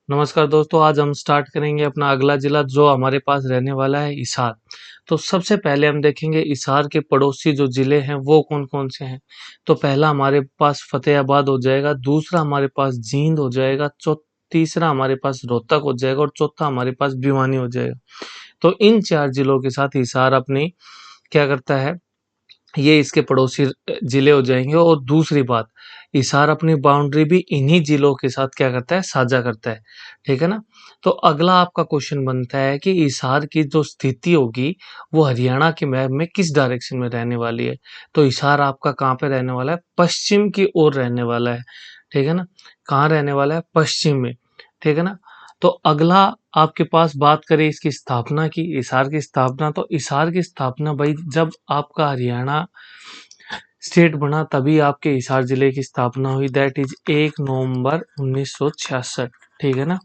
नमस्कार दोस्तों, आज हम स्टार्ट करेंगे अपना अगला जिला जो हमारे पास रहने वाला है हिसार। तो सबसे पहले हम देखेंगे हिसार के पड़ोसी जो जिले हैं वो कौन-कौन से हैं। तो पहला हमारे पास फ़तेहाबाद हो जाएगा, दूसरा हमारे पास जींद हो जाएगा, तीसरा हमारे पास रोहतक हो जाएगा और चौथा हमारे पास भिवानी हो जाएगा। तो इन 4 जिलों के साथ हिसार अपनी क्या करता है, ये इसके पड़ोसी जिले हो जाएँगे। और दूसरी बात, हिसार अपनी बाउंड्री भी इन्हीं जिलों के साथ क्या करता है, साझा करता है। ठीक है ना? तो अगला आपका क्वेश्चन बनता है कि हिसार की जो स्थिति होगी, वो हरियाणा के मैप में किस डायरेक्शन में रहने वाली है? तो हिसार आपका कहाँ पे रहने वाला है? पश्चिम की ओर रहने वाला है। ठीक है ना? कहाँ रहने वाला है? पश्चिम में। ठीक है ना? तो अगला आपके पास बात करें इसकी स्थापना की, हिसार की स्थापना, तो हिसार की स्थापना भाई जब आपका हरियाणा स्टेट बना तभी आपके हिसार जिले की स्थापना हुई, दैट इज 1 नवंबर 1966। ठीक है ना?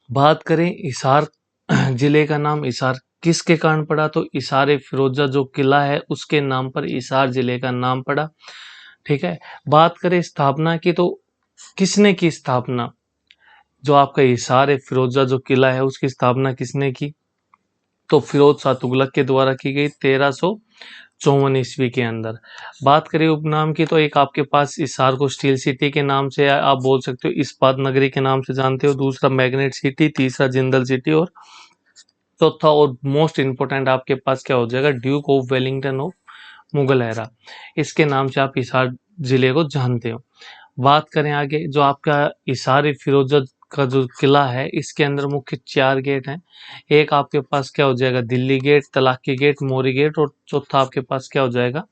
बात करें हिसार जिले का नाम हिसार किसके कारण पड़ा, तो हिसार फिरोजा जो किला है उसके नाम पर हिसार जिले का नाम पड़ा। ठीक है। बात करें स्थापना की, तो किसने की स्थापना, जो आपका हिसार फिरोजा जो किला है उसकी स्थापना किसने की, तो फिरोज शाह तुगलक के द्वारा की गई 1354 ईस्वी के अंदर। बात करें उपनाम की, तो एक आपके पास हिसार को स्टील सिटी के नाम से आप बोल सकते हो, इस्पात नगरी के नाम से जानते हो, दूसरा मैग्नेट सिटी, तीसरा जिंदल सिटी और चौथा और मोस्ट इंपोर्टेंट आपके पास क्या हो जाएगा, Duke of Wellington of Mughal era. इसके नाम से आप हिसार जिले को जानते हो। बात करें आगे, जो आपका हिसार फिरोजा का जो किला है इसके अंदर मुख्य 4 गेट हैं। एक आपके पास क्या हो जाएगा, दिल्ली गेट, तलाकी गेट, मोरी गेट और चौथा आपके पास क्या हो जाएगा,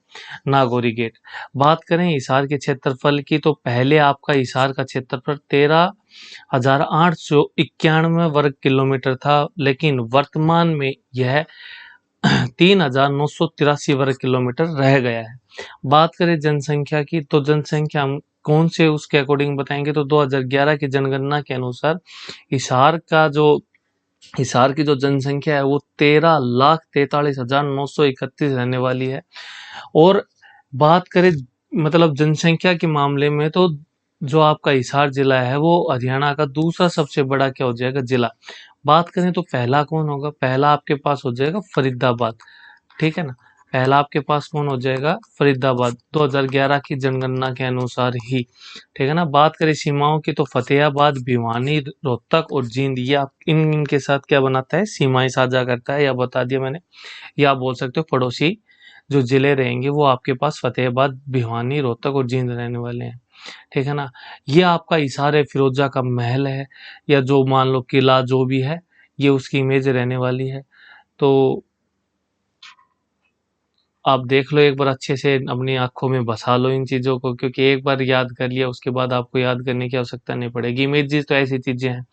नागौरी गेट। बात करें हिसार के क्षेत्रफल की, तो पहले आपका हिसार का क्षेत्रफल 13,891 वर्ग किलोमीटर था, लेकिन वर्तमान में यह 3,983 वर्ग किलोमीटर रह गया है। बात करें जनसंख्या की, तो जनसंख्या हम कौन से उसके अकॉर्डिंग बताएंगे, तो 2011 की जनगणना के अनुसार हिसार का जो हिसार की जो जनसंख्या है वो 13,43,931 रहने वाली है। और बात करें मतलब जनसंख्या के मामले में, तो जो आपका हिसार जिला है वो हरियाणा का दूसरा सबसे बड़ा क्या हो जाएगा, जिला। बात करें तो पहला कौन होगा, पहला आपके पास हो जाएगा फरीदाबाद। ठीक है ना? पहला आपके पास कौन हो जाएगा, फरीदाबाद, 2011 की जनगणना के अनुसार ही। ठीक है ना? बात करें सीमाओं की, तो फतेहाबाद, भिवानी, रोहतक और जींद, ये आप इनके साथ क्या बनाता है, सीमाएं साझा करता है, या बता दिया मैंने। या आप बोल सकते हो पड़ोसी जो जिले रहेंगे वो आपके पास फतेहाबाद, भिवानी, रोहतक और जींद रहने वाले हैं। ठीक है ना? ये आपका हिसार फिरोजा का महल है, या जो मान लो किला जो भी है, ये उसकी इमेज रहने वाली है। तो आप देख लो एक बार अच्छे से, अपनी आँखों में बसा लो इन चीज़ों को, क्योंकि एक बार याद कर लिया उसके बाद आपको याद करने की आवश्यकता नहीं पड़ेगी। इमेजेस तो ऐसी चीज़ें हैं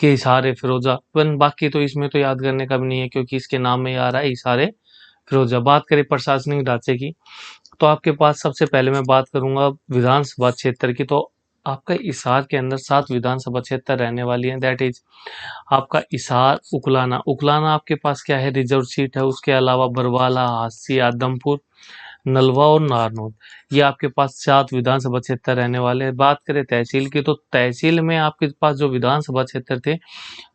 कि हिसार फिरोजा, वन बाकी तो इसमें तो याद करने का भी नहीं है, क्योंकि इसके नाम में ही आ रहा है हिसार फिरोजा। बात करें प्रशासनिक ढांचे की, तो आपके पास सबसे पहले मैं बात करूंगा विधानसभा क्षेत्र की। तो आपका हिसार के अंदर 7 विधानसभा क्षेत्र रहने वाली हैं, दैट इज आपका हिसार, उकलाना। उकलाना आपके पास क्या है, रिजर्व सीट है। उसके अलावा बरवाला, हांसी, आदमपुर, नलवा और नारनौल, ये आपके पास 7 विधानसभा क्षेत्र रहने वाले हैं। बात करें तहसील की, तो तहसील में आपके पास जो विधानसभा क्षेत्र थे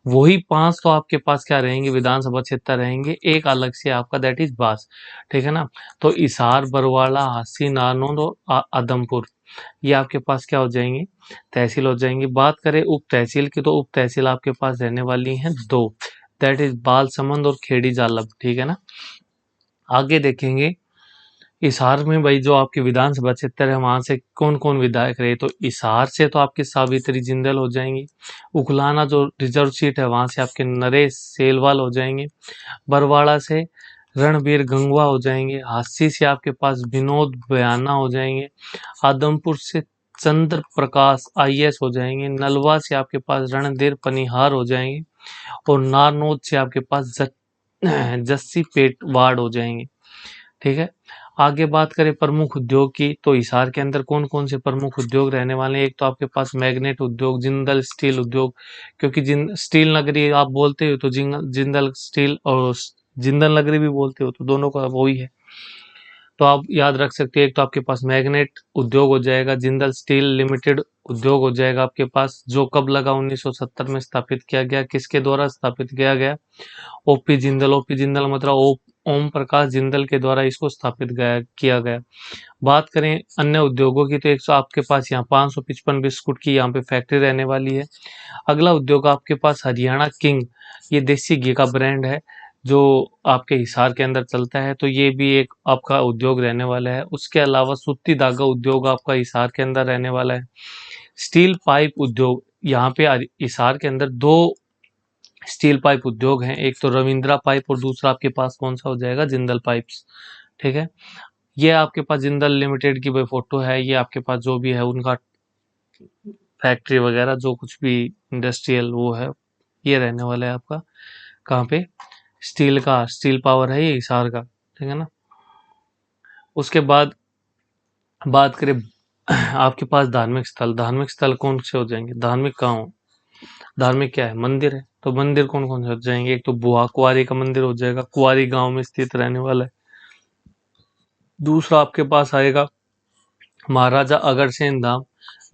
वही 5 तो आपके पास क्या रहेंगे, विधानसभा क्षेत्र रहेंगे, एक अलग से आपका, दैट इज बास। ठीक है ना? तो हिसार, बरवाला, हांसी, नारनौल और आदमपुर, ये आपके पास क्या हो जाएंगे, तहसील हो जाएंगी। बात करें उप तहसील की, तो उप तहसील आपके पास रहने वाली हैं 2, दैट इज बालसमंद और खेड़ी जालब। ठीक है ना? आगे देखेंगे हिसार में भाई जो आपके विधानसभा क्षेत्र है वहां से कौन कौन विधायक रहे, तो हिसार से तो आपकी सावित्री जिंदल हो जाएंगी। उकलाना जो रिजर्व सीट है वहां से आपके नरेश सेलवाल हो जाएंगे। बरवाड़ा से रणबीर गंगवा हो जाएंगे। हांसी से आपके पास विनोद बयाना हो जाएंगे। आदमपुर से चंद्र प्रकाश आईएएस हो जाएंगे। नलवा से आपके पास रणधीर पनिहार हो जाएंगे। और नारनौल से आपके पास जस्सी पेटवाड़ हो जाएंगे। ठीक है? आगे बात करें प्रमुख उद्योग की, तो हिसार के अंदर कौन कौन से प्रमुख उद्योग रहने वाले हैं, एक तो आपके पास मैग्नेट उद्योग, जिंदल स्टील उद्योग, क्योंकि स्टील नगरी आप बोलते हो तो जिंदल स्टील और जिंदल नगरी भी बोलते हो, तो दोनों का वही है। तो आप याद रख सकते हैं, एक तो आपके पास मैग्नेट उद्योग हो जाएगा, जिंदल स्टील लिमिटेड उद्योग हो जाएगा आपके पास, जो कब लगा 1970 में स्थापित किया गया, किसके द्वारा स्थापित किया गया, ओपी जिंदल। ओपी जिंदल मतलब ओम प्रकाश जिंदल के द्वारा इसको स्थापित किया गया। बात करें अन्य उद्योगों की, तो एक आपके पास यहाँ 555 बिस्कुट की यहाँ पे फैक्ट्री रहने वाली है। अगला उद्योग आपके पास हरियाणा किंग, ये देसी घी का ब्रांड है जो आपके हिसार के अंदर चलता है, तो ये भी एक आपका उद्योग रहने वाला है। उसके अलावा सूती धागा उद्योग आपका हिसार के अंदर रहने वाला है। स्टील पाइप उद्योग, यहाँ पे हिसार के अंदर दो स्टील पाइप उद्योग हैं, एक तो रविंद्रा पाइप और दूसरा आपके पास कौन सा हो जाएगा, जिंदल पाइप्स। ठीक है, ये आपके पास जिंदल लिमिटेड की भाई फोटो है, ये आपके पास जो भी है उनका फैक्ट्री वगैरह जो कुछ भी इंडस्ट्रियल वो है, ये रहने वाला है आपका कहाँ पे, स्टील पावर है ये हिसार का। ठीक है ना। उसके बाद बात करें आपके पास धार्मिक स्थल कौन से हो जाएंगे, धार्मिक कहाँ हो, धार्मिक क्या है, मंदिर है, तो मंदिर कौन कौन से हो जाएंगे, एक तो बुआ कुआरी का मंदिर हो जाएगा, कुआरी गांव में स्थित रहने वाला है। दूसरा आपके पास आएगा महाराजा अग्रसेन धाम,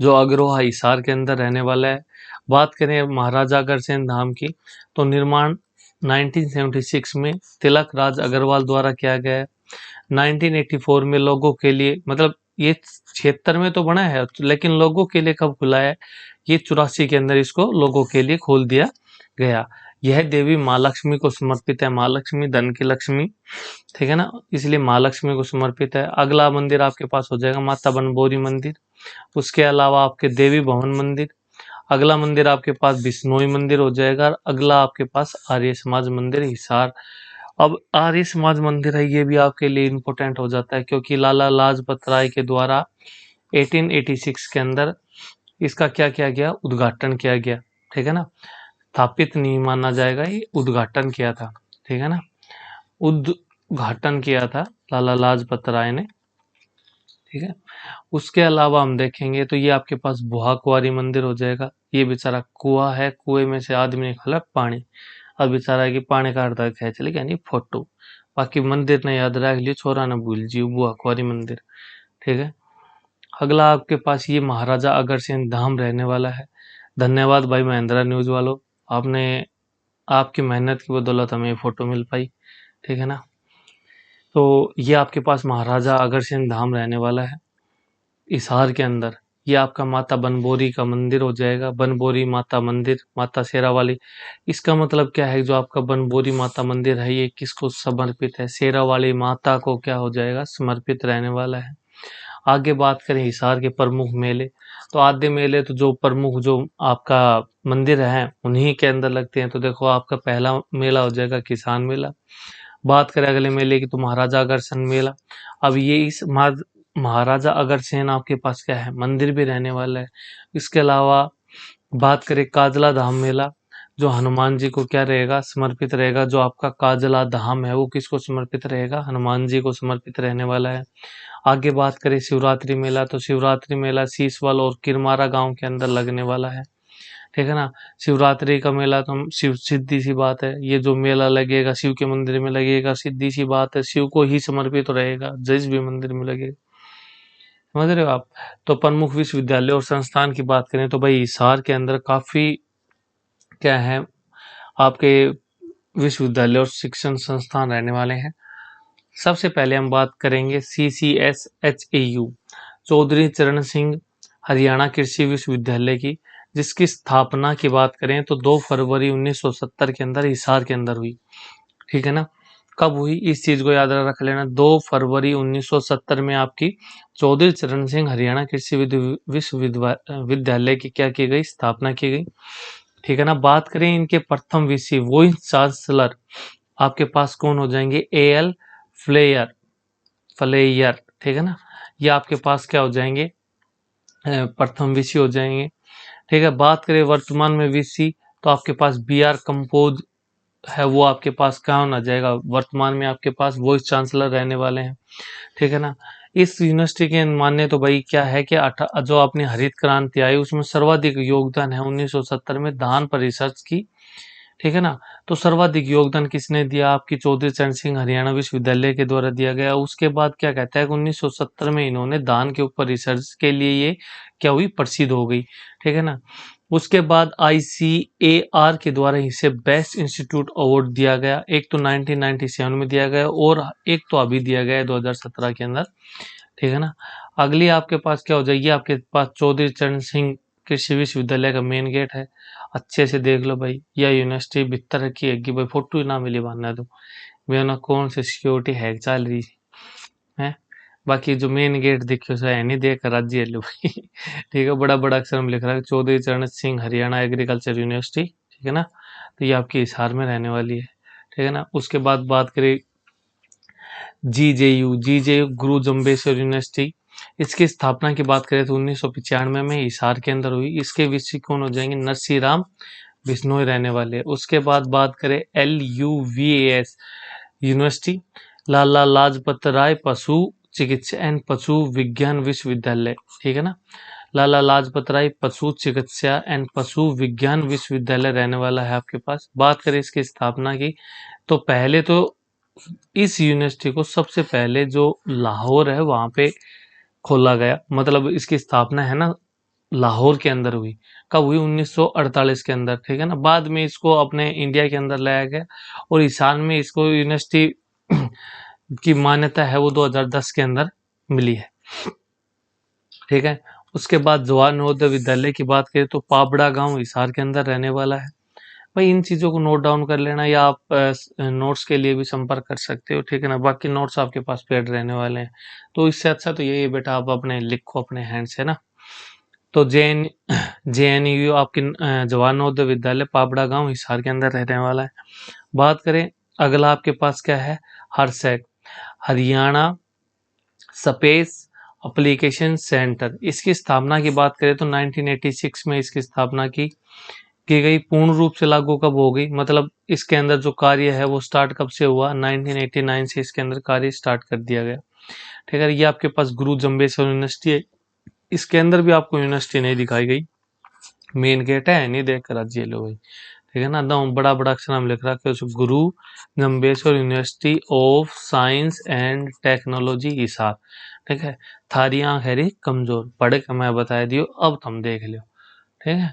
जो अग्रोहा हिसार के अंदर रहने वाला है। बात करें महाराजा अग्रसेन धाम की, तो निर्माण 1976 में तिलक राज अग्रवाल द्वारा किया गया है। 1984 में लोगों के लिए, मतलब ये 76 में तो बना है लेकिन लोगों के लिए कब खुला है, ये 84 के अंदर इसको लोगों के लिए खोल दिया गया। यह देवी माँ लक्ष्मी को समर्पित है, माँ लक्ष्मी धन की लक्ष्मी, ठीक है ना, इसलिए माँ लक्ष्मी को समर्पित है। अगला मंदिर आपके पास हो जाएगा माता बनबोरी मंदिर। उसके अलावा आपके देवी भवन मंदिर। अगला मंदिर आपके पास बिश्नोई मंदिर हो जाएगा। अगला आपके पास आर्य समाज मंदिर हिसार। अब आर्य समाज मंदिर है, ये भी आपके लिए इम्पोर्टेंट हो जाता है क्योंकि लाला लाजपत राय के द्वारा 1886 के अंदर इसका क्या किया गया, उद्घाटन किया गया। ठीक है ना, स्थापित नहीं माना जाएगा, ये उद्घाटन किया था। ठीक है ना, उद्घाटन किया था लाला लाजपत राय ने। ठीक है, उसके अलावा हम देखेंगे तो ये आपके पास बुहा कुआरी मंदिर हो जाएगा। ये बेचारा कुआ है, कुएं में से आदमी निकाला पानी, अब बेचारा की पानी का अर्धा खेच ले यानी फोटो, बाकी मंदिर ने याद रख लियो, छोरा ने भूल जी बुआ कुआरी मंदिर। ठीक है, अगला आपके पास ये महाराजा अग्रसेन धाम रहने वाला है। धन्यवाद भाई महेंद्रा न्यूज वालों, आपने आपकी मेहनत की बदौलत हमें ये फोटो मिल पाई। ठीक है ना, तो ये आपके पास महाराजा अग्रसेन धाम रहने वाला है हिसार के अंदर। ये आपका माता बनबोरी का मंदिर हो जाएगा, बनबोरी माता मंदिर, माता शेरावाली। इसका मतलब क्या है, जो आपका बनबोरी माता मंदिर है ये किसको समर्पित है, शेरावाली माता को क्या हो जाएगा, समर्पित रहने वाला है। आगे बात करें हिसार के प्रमुख मेले, तो आद्य मेले तो जो प्रमुख जो आपका मंदिर है उन्हीं के अंदर लगते हैं। तो देखो आपका पहला मेला हो जाएगा किसान मेला। बात करें अगले मेले की तो महाराजा अग्रसेन मेला। अब ये इस महाराजा अग्रसेन आपके पास क्या है, मंदिर भी रहने वाला है। इसके अलावा बात करें काजला धाम मेला, जो हनुमान जी को क्या रहेगा, समर्पित रहेगा। जो आपका काजला धाम है वो किसको समर्पित रहेगा, हनुमान जी को समर्पित रहने वाला है। आगे बात करें शिवरात्रि मेला, तो शिवरात्रि मेला सीसवाल और किरमारा गांव के अंदर लगने वाला है। ठीक है ना, शिवरात्रि का मेला तो शिव, सीधी सी बात है, ये जो मेला लगेगा शिव के मंदिर में लगेगा, सीधी सी बात है शिव को ही समर्पित रहेगा, जिस भी मंदिर में लगेगा। समझ रहे हो आप। तो प्रमुख विश्वविद्यालय और संस्थान की बात करें तो भाई हिसार के अंदर काफी क्या है आपके विश्वविद्यालय और शिक्षण संस्थान रहने वाले हैं। सबसे पहले हम बात करेंगे CCSHAU, चौधरी चरण सिंह हरियाणा कृषि विश्वविद्यालय की, जिसकी स्थापना की बात करें तो 2 फरवरी 1970 के अंदर हिसार के अंदर हुई। ठीक है ना, कब हुई इस चीज को याद रख लेना, 2 फरवरी 1970 में आपकी चौधरी चरण सिंह हरियाणा कृषि विश्वविद्यालय की क्या की गई, स्थापना की गई। ठीक है ना, बात करें इनके प्रथम वीसी वाइस चांसलर आपके पास कौन हो जाएंगे, AL फ्लेयर। ठीक है ना, ये आपके पास क्या हो जाएंगे, प्रथम वीसी हो जाएंगे। ठीक है, बात करें वर्तमान में वीसी तो आपके पास BR कंपोज है, वो आपके पास कहाँ होना जाएगा, वर्तमान में आपके पास वाइस चांसलर रहने वाले हैं। ठीक है ना, इस यूनिवर्सिटी के मानने तो भाई क्या है कि जो अपनी हरित क्रांति आई उसमें सर्वाधिक योगदान है 1970 में धान पर रिसर्च की। ठीक है ना। तो सर्वाधिक योगदान किसने दिया? आपकी चौधरी चरण सिंह हरियाणा विश्वविद्यालय के द्वारा दिया गया। उसके बाद क्या कहता है कि 1970 में इन्होंने दान के ऊपर रिसर्च के लिए ये क्या हुई, प्रसिद्ध हो गई। ठीक है ना। उसके बाद ICAR के द्वारा इसे बेस्ट इंस्टीट्यूट अवार्ड दिया गया। एक तो 1997 में दिया गया और एक तो अभी दिया गया है 2017 के अंदर। ठीक है ना। अगली आपके पास क्या हो जाएगी, आपके पास चौधरी चरण सिंह कृषि विश्वविद्यालय का मेन गेट है। अच्छे से देख लो भाई, यह यूनिवर्सिटी भीतर रखी है कि भाई फोटो ही ना मिली बनना तो वे ना कौन सी सिक्योरिटी हैक चल रही है। बाकी जो मेन गेट देखियो सो है नहीं, देख राज्य है लो भाई। ठीक है, बड़ा बड़ा अक्षर में लिख रहा है चौधरी चरण सिंह हरियाणा एग्रीकल्चर यूनिवर्सिटी। ठीक है ना। तो ये आपकी हिसार में रहने वाली है। ठीक है ना। उसके बाद बात करें जीजेयू गुरु जम्बेश्वर यूनिवर्सिटी। इसकी स्थापना की बात करें तो 1995 में हिसार के अंदर हुई। इसके विषय कौन हो जाएंगे, नरसी राम बिश्नोई रहने वाले। उसके बाद बात करें LUVAS यूनिवर्सिटी, लाला लाजपत राय पशु चिकित्सा एंड पशु विज्ञान विश्वविद्यालय। ठीक है ना। लाला लाजपत राय पशु चिकित्सा एंड पशु विज्ञान विश्वविद्यालय रहने वाला है आपके पास। बात करें इसकी स्थापना की, तो पहले तो इस यूनिवर्सिटी को सबसे पहले जो लाहौर है वहां पे खोला गया, मतलब इसकी स्थापना है ना लाहौर के अंदर हुई। कब हुई, 1948 के अंदर। ठीक है ना। बाद में इसको अपने इंडिया के अंदर लाया गया और ईशान में इसको यूनिवर्सिटी की मान्यता है वो 2010 के अंदर मिली है। ठीक है। उसके बाद जवाहर नवोदय विद्यालय की बात करें तो पाबड़ा गांव हिसार के अंदर रहने वाला है। भाई इन चीज़ों को नोट डाउन कर लेना, या आप नोट्स के लिए भी संपर्क कर सकते हो। ठीक है ना। बाकी नोट्स आपके पास पेड रहने वाले हैं, तो इससे अच्छा तो यही है बेटा आप अपने लिखो अपने हैंड से ना। तो JNU आपकी जवाहर नवोदय विद्यालय पाबड़ा गांव हिसार के अंदर रहने वाला है। बात करें अगला आपके पास क्या है, हरसैक हरियाणा स्पेस एप्लीकेशन सेंटर। इसकी स्थापना की बात करें तो 1986 में इसकी स्थापना की गई। पूर्ण रूप से लागू कब हो गई, मतलब इसके अंदर जो कार्य है वो स्टार्ट कब से हुआ, 1989 से इसके अंदर कार्य स्टार्ट कर दिया गया। ठीक है। ये आपके पास गुरु जम्बेश्वर यूनिवर्सिटी है। इसके अंदर भी आपको यूनिवर्सिटी नहीं दिखाई गई, मेन गेट है नहीं देख कर राज्य लो भाई। ठीक है ना। एकदम बड़ा बड़ा अक्षर में लिख रहा है गुरु Jambheshwar university of science and technology Hisar. ठीक है। थारी आंख है रे कमजोर, पढ़ के मैं बता दियो, अब तुम देख लो। ठीक है।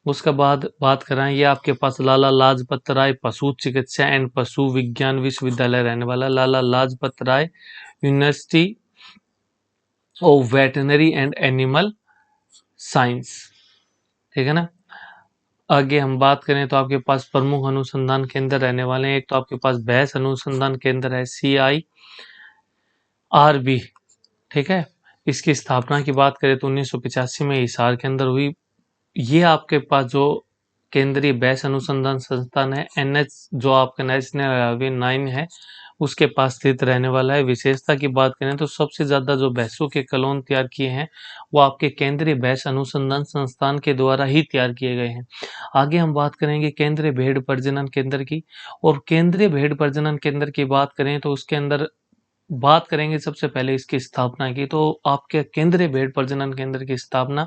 उसके बाद बात कराएं, ये आपके पास लाला लाजपत राय पशु चिकित्सा एंड पशु विज्ञान विश्वविद्यालय रहने वाला। Lala Lajpat Rai university of veterinary and animal science. ठीक है ना। आगे हम बात करें तो आपके पास प्रमुख अनुसंधान केंद्र रहने वाले हैं। एक तो आपके पास भैंस अनुसंधान केंद्र है CIRB। ठीक है। इसकी स्थापना की बात करें तो 1985 में हिसार के अंदर हुई। ये आपके पास जो केंद्रीय भैंस अनुसंधान संस्थान है NH जो आपका नेशनल हाईवे 9 है उसके पास स्थित रहने वाला है। विशेषता की बात करें तो सबसे ज्यादा जो भैंसों के कलोन तैयार किए हैं वो आपके केंद्रीय भैंस अनुसंधान संस्थान के द्वारा ही तैयार किए गए हैं। आगे हम बात करेंगे केंद्रीय भेड़ प्रजनन केंद्र की, और केंद्रीय भेड़ प्रजनन केंद्र की बात करें तो उसके अंदर बात करेंगे सबसे पहले इसकी स्थापना की। तो आपके केंद्रीय भेड़ प्रजनन केंद्र की स्थापना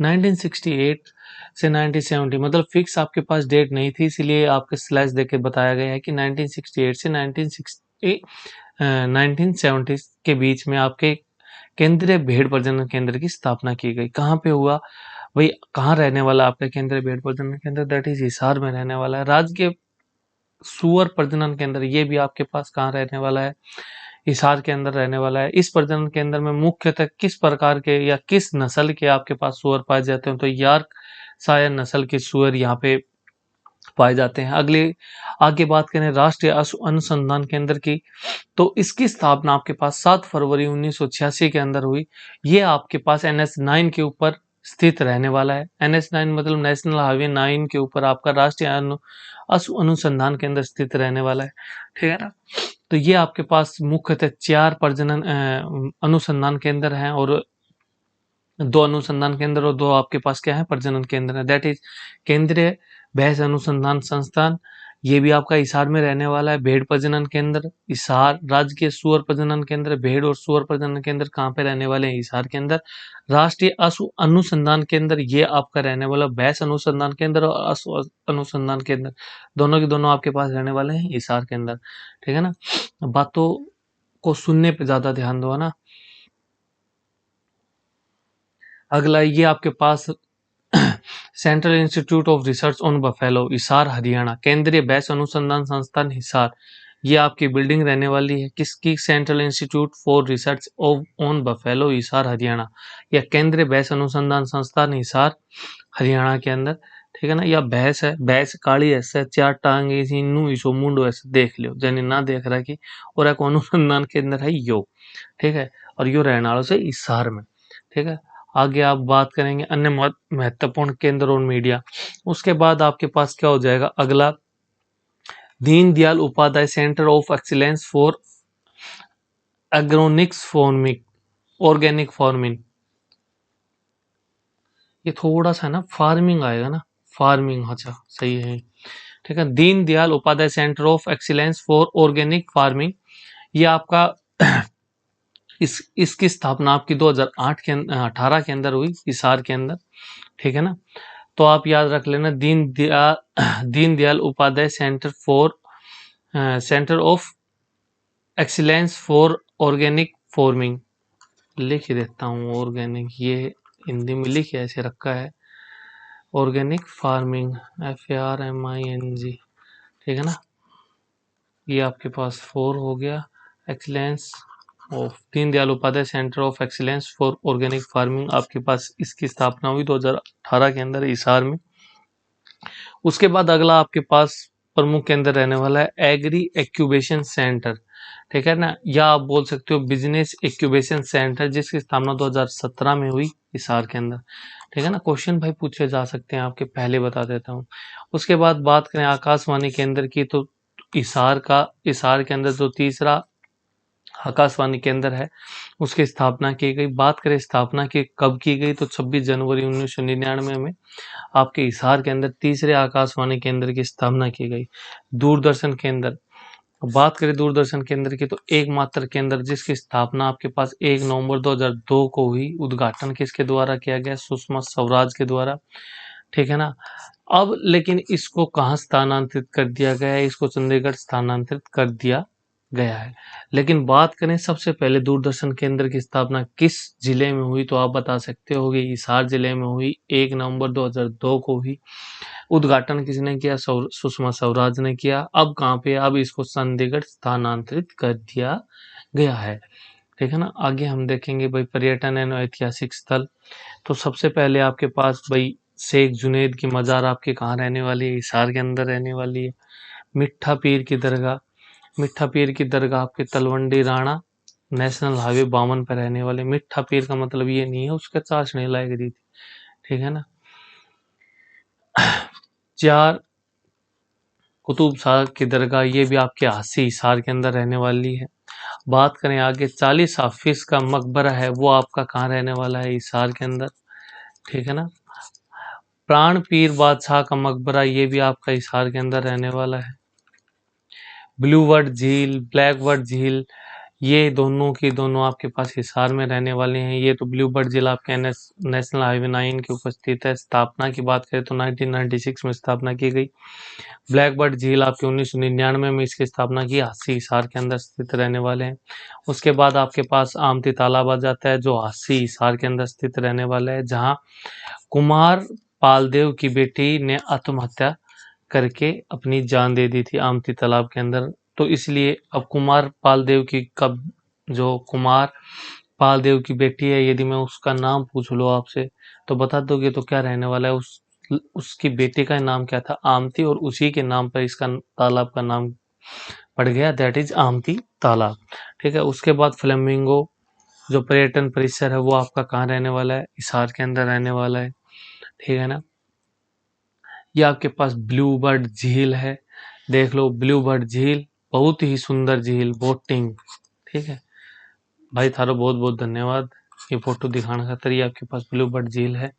1968 से 1970, मतलब फिक्स आपके पास डेट नहीं थी, इसीलिए आपके स्लैश देके बताया गया है कि 1968 से 1970 के बीच में आपके केंद्रीय भेड़ प्रजनन केंद्र की स्थापना की गई। कहाँ पे हुआ भाई, कहाँ रहने वाला आपका केंद्रीय भेड़ प्रजनन केंद्र, दैट इज हिसार में रहने वाला है। राज्य के सुअर प्रजनन केंद्र ये भी आपके पास कहाँ रहने वाला है, हिसार के अंदर रहने वाला है। इस प्रजनन केंद्र में मुख्यतः किस प्रकार के या किस नस्ल के आपके पास सुअर पाए जाते हैं, तो यार्कशायर नस्ल के सुअर यहाँ पे पाए जाते हैं। आगे बात करें राष्ट्रीय अनुसंधान केंद्र की, तो इसकी स्थापना आपके पास 7 फरवरी 1986 के अंदर हुई। ये आपके पास NH9 के ऊपर स्थित रहने वाला है। NH9 मतलब नेशनल हाईवे 9 के ऊपर आपका राष्ट्रीय अनुसंधान केंद्र स्थित रहने वाला है। ठीक है ना। तो ये आपके पास मुख्यतः 4 प्रजनन अनुसंधान केंद्र हैं, और 2 अनुसंधान केंद्र और 2 आपके पास क्या है प्रजनन केंद्र है। दैट इज केंद्रीय भैंस अनुसंधान संस्थान, ये भी आपका हिसार में रहने वाला है। भेड़ प्रजनन केंद्र हिसार, राजकीय सूअर प्रजनन केंद्र, भेड़ और सूअर प्रजनन केंद्र कहाँ पे रहने वाले हैं? हिसार के अंदर। राष्ट्रीय अश्व अनुसंधान केंद्र ये आपका रहने वाला भैंस अनुसंधान केंद्र और अश्व अनुसंधान केंद्र, दोनों के दोनों आपके पास रहने वाले हैं हिसार के अंदर। ठीक है ना, बातों को सुनने पे ज्यादा ध्यान दो, है ना। अगला ये आपके पास central institute of research on buffalo Hisar Haryana, केंद्रीय भैंस अनुसंधान संस्थान हिसार, ये आपकी बिल्डिंग रहने वाली है किसकी? Central institute for research on buffalo Hisar Haryana, या केंद्रीय भैंस अनुसंधान संस्थान हिसार हरियाणा के अंदर। ठीक है ना, या भैंस है, भैंस काली ऐसे चार टांगे इनू इसो मुंडो ऐसे देख लियो जनी ना देख रहा कि, और एक अनुसंधान केंद्र है यो। ठीक है, और यो रहने वालों से हिसार में। ठीक है, आगे आप बात करेंगे अन्य महत्वपूर्ण केंद्र और मीडिया। उसके बाद आपके पास क्या हो जाएगा अगला, Deendayal Upadhyay centre of excellence for agronics farming, organic farming. ये थोड़ा सा ना फार्मिंग आएगा ना, फार्मिंग, अच्छा सही है। ठीक है, Deendayal Upadhyay centre of excellence for organic farming, ये आपका इसकी स्थापना आपकी 2008 के 18 के अंदर हुई हिसार के अंदर। ठीक है ना, तो आप याद रख लेना Deendayal Upadhyay centre of excellence for organic farming, लिख ही देता हूँ ऑर्गेनिक, ये हिंदी में लिख ऐसे रखा है ऑर्गेनिक फार्मिंग, FARMING। ठीक है ना, ये आपके पास 4 हो गया। Excellence of Deendayal Upadhyay centre of excellence for organic farming, आपके पास इसकी स्थापना हुई 2018 के अंदर हिसार में। उसके बाद अगला आपके पास प्रमुख केंद्र रहने वाला है एग्री एक्यूबेशन सेंटर। ठीक है ना, या आप बोल सकते हो बिजनेस एक्यूबेशन सेंटर, जिसकी स्थापना 2017 में हुई हिसार के अंदर। ठीक है ना, क्वेश्चन भाई पूछे जा सकते हैं आपके, पहले बता देता हूँ। उसके बाद बात करें आकाशवाणी केंद्र की, तो हिसार के अंदर जो तीसरा आकाशवाणी केंद्र है उसकी स्थापना की गई। बात करें स्थापना की कब की गई, तो 26 जनवरी 1999 में आपके हिसार के अंदर तीसरे आकाशवाणी केंद्र की स्थापना की गई। दूरदर्शन केंद्र, बात करें दूरदर्शन केंद्र की, तो एकमात्र केंद्र जिसकी स्थापना आपके पास 1 नवंबर 2002 को हुई, उद्घाटन किसके द्वारा किया गया? सुषमा स्वराज के द्वारा। ठीक है ना, अब लेकिन इसको कहाँ स्थानांतरित कर दिया गया है? इसको चंडीगढ़ स्थानांतरित कर दिया गया है। लेकिन बात करें सबसे पहले दूरदर्शन केंद्र की स्थापना किस जिले में हुई, तो आप बता सकते हो कि हिसार जिले में हुई, 1 नवंबर 2002 को हुई। उद्घाटन किसने किया? सुषमा स्वराज ने किया। अब कहाँ पे? अब इसको चंडीगढ़ स्थानांतरित कर दिया गया है। ठीक है ना, आगे हम देखेंगे भाई पर्यटन एवं ऐतिहासिक स्थल। तो सबसे पहले आपके पास भाई शेख जुनैद की मजार आपके कहाँ रहने वाली है? हिसार के अंदर रहने वाली है। मिठा पीर की दरगाह, मिठा पीर की दरगाह आपके तलवंडी राणा नेशनल हाईवे 52 पर रहने वाले। मिठा पीर का मतलब ये नहीं है उसके चाशनी लायक दी थी। ठीक है ना, 4 कुतुब शाह की दरगाह, ये भी आपके हासी हिसार के अंदर रहने वाली है। बात करें आगे 40 हाफिज का मकबरा है, वो आपका कहाँ रहने वाला है? हिसार के अंदर। ठीक है ना, प्राण पीर बादशाह का मकबरा, ये भी आपका हिसार के अंदर रहने वाला है। ब्लू वर्ड झील, ब्लैक वर्ड झील, ये दोनों की दोनों आपके पास हिसार में रहने वाले हैं। ये तो ब्लू बर्ड जिला आपके नेशनल हाईवे 9 के उपस्थित है। स्थापना की बात करें तो 1996 में स्थापना की गई। ब्लैक बर्ड झील आपके 1999 में इसकी स्थापना की, हासी हिसार के अंदर स्थित रहने वाले हैं। उसके बाद आपके पास आमती तालाब आ जाता है, जो हासी हिसार के अंदर स्थित रहने वाला है, जहाँ कुमार पालदेव की बेटी ने आत्महत्या करके अपनी जान दे दी थी आमती तालाब के अंदर। तो इसलिए अब कुमार पालदेव की कब, जो कुमार पालदेव की बेटी है, यदि मैं उसका नाम पूछ लो आपसे तो बता दोगे तो क्या रहने वाला है? उसकी बेटी का नाम क्या था? आमती, और उसी के नाम पर इसका तालाब का नाम पड़ गया, दैट इज आमती तालाब। ठीक है, उसके बाद फ्लेमिंगो जो पर्यटन परिसर है वो आपका कहाँ रहने वाला है? हिसार के अंदर रहने वाला है। ठीक है ना, ये आपके पास ब्लू बर्ड झील है, देख लो ब्लू बर्ड झील, बहुत ही सुंदर झील, बोटिंग। ठीक है भाई, थारो बहुत बहुत धन्यवाद ये फोटो दिखाने खातिर। ये आपके पास ब्लू बर्ड झील है।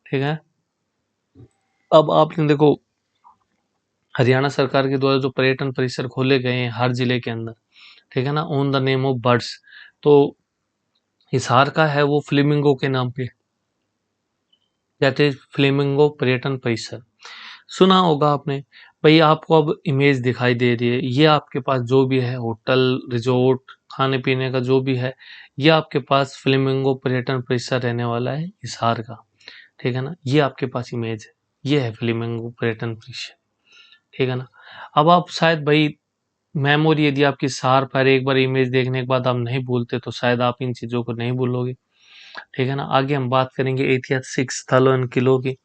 ठीक है, अब आपने देखो हरियाणा सरकार के द्वारा जो पर्यटन परिसर खोले गए हैं हर जिले के अंदर, ठीक है ना, on the name of birds. तो हिसार का है वो फ्लेमिंगो के नाम पे, कहते हैं फ्लेमिंगो पर्यटन परिसर। सुना होगा आपने। भाई आपको अब इमेज दिखाई दे रही है, ये आपके पास जो भी है होटल रिजॉर्ट खाने पीने का जो भी है, ये आपके पास फ्लेमिंगो पर्यटन परिसर रहने वाला है हिसार का, ठीक है ना। ये आपके पास इमेज है, ये है फ्लेमिंगो पर्यटन परिसर, ठीक है ना। अब आप शायद भाई मेमोरी यदि आपकी सार पर एक बार इमेज देखने के बाद आप नहीं भूलते तो शायद आप इन चीजों को नहीं भूलोगे, ठीक है ना। आगे हम बात करेंगे ऐतिहासिक स्थलों एंड किलों की।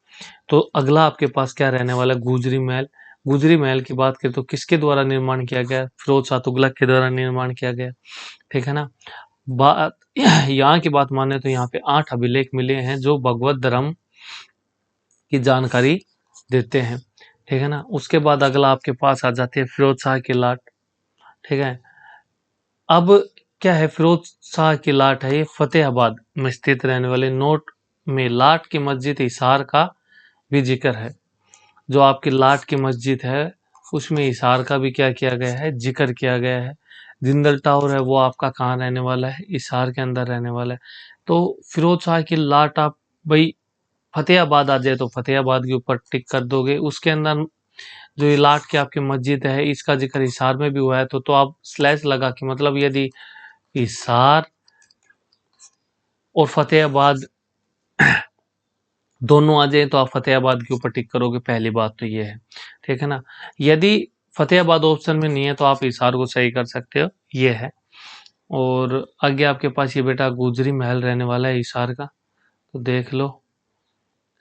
तो अगला आपके पास क्या रहने वाला है, गुजरी महल। गुजरी महल की बात करें तो किसके द्वारा निर्माण किया गया, फिरोज शाह तुगलक के द्वारा निर्माण किया गया, ठीक है ना। बात यहाँ की बात माने तो यहाँ पे 8 अभिलेख मिले हैं जो भगवत धर्म की जानकारी देते हैं, ठीक है ना। उसके बाद अगला आपके पास आ जाती है फिरोज शाह की लाट, ठीक है। अब क्या है, फिरोज शाह की लाट है ये फतेहाबाद में स्थित रहने वाले नोट में लाट की मस्जिद हिसार का भी जिक्र है। जो आपकी लाट की मस्जिद है उसमें हिसार का भी क्या किया गया है, जिक्र किया गया है। जिंदल टावर है वो आपका कहाँ रहने वाला है, हिसार के अंदर रहने वाला है। तो फिरोज शाह की लाट आप भाई फतेहाबाद आ जाए तो फतेहाबाद के ऊपर टिक कर दोगे। उसके अंदर जो ये लाट की आपकी मस्जिद है इसका जिक्र हिसार में भी हुआ है तो आप स्लैश लगा के, मतलब यदि हिसार और फतेहाबाद दोनों आ जाए तो आप फतेहाबाद के ऊपर टिक करोगे, पहली बात तो ये है, ठीक है ना। यदि फतेहाबाद ऑप्शन में नहीं है तो आप हिसार को सही कर सकते हो, ये है। और आगे आपके पास ये बेटा गुजरी महल रहने वाला है हिसार का, तो देख लो,